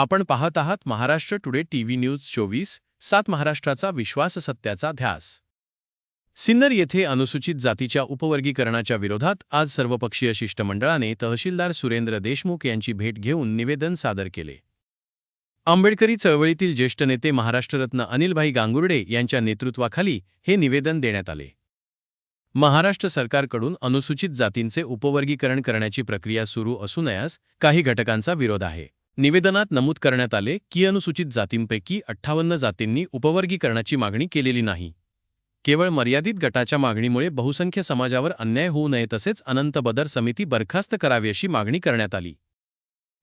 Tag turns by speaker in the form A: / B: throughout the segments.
A: आपण पाहत आहात महाराष्ट्र टुडे टीव्ही न्यूज 24/7 महाराष्ट्राचा विश्वास सत्याचा ध्यास। सिन्नर येथे अनुसूचित जातीच्या उपवर्गीकरणाच्या विरोधात आज सर्वपक्षीय शिष्टमंडळाने तहसीलदार सुरेंद्र देशमुख यांची भेट घेऊन निवेदन सादर केले। आंबेडकरी चळवळीतील ज्येष्ठ नेते महाराष्ट्ररत्न अनिलभाई गांगुर्डे यांच्या नेतृत्वाखाली हे निवेदन देण्यात आले। महाराष्ट्र सरकारकडून अनुसूचित जातींचे उपवर्गीकरण करण्याची प्रक्रिया सुरू असूनच काही घटकांचा विरोध आहे। निवेदनात नमूद करण्यात आले की अनुसूचित जातींपैकी 58 जातींनी उपवर्गीकरणाची मागणी केलेली नाही। केवळ मर्यादित गटाच्या मागणीमुळे बहुसंख्य समाजावर अन्याय होऊ नये तसेच अनंत बदर समिती बरखास्त करावी अशी मागणी करण्यात आली।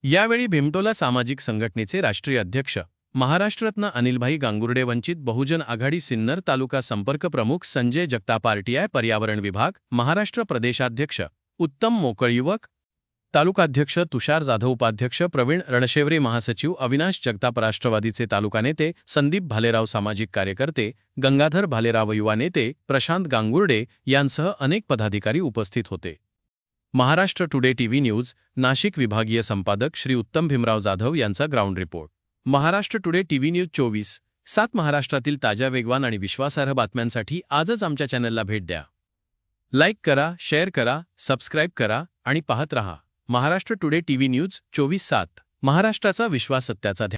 A: यावेळी भीमटोला सामाजिक संघटनेचे राष्ट्रीय अध्यक्ष महाराष्ट्ररत्न अनिलभाई गांगुर्डे, वंचित बहुजन आघाडी सिन्नर तालुका संपर्क प्रमुख संजय जगताप, आरटीआय पर्यावरण विभाग महाराष्ट्र प्रदेशाध्यक्ष उत्तम मोकळ, युवक तालुकाध्यक्ष तुषार जाधव, उपाध्यक्ष प्रवीण रणशेवरे, महासचिव अविनाश जगताप, राष्ट्रवादीचे तालुका नेते संदीप भालेराव, सामाजिक कार्यकर्ते गंगाधर भालेराव, युवा नेते प्रशांत गांगुर्डे यांसह अनेक पदाधिकारी उपस्थित होते। Maharashtra today TV news Nashik विभागीय संपादक श्री उत्तम भीमराव जाधव यांचा ground report. Maharashtra today TV news 24/7 महाराष्ट्रातील ताज्या, वेगवान आणि विश्वासार्ह बातम्यांसाठी आजच आमच्या चॅनलला भेट द्या। लाईक करा, शेअर करा, सबस्क्राईब करा आणि पाहत रहा महाराष्ट्र टुडे टीव्ही न्यूज 24/7 महाराष्ट्राचा विश्वास सत्याचा ध्यास।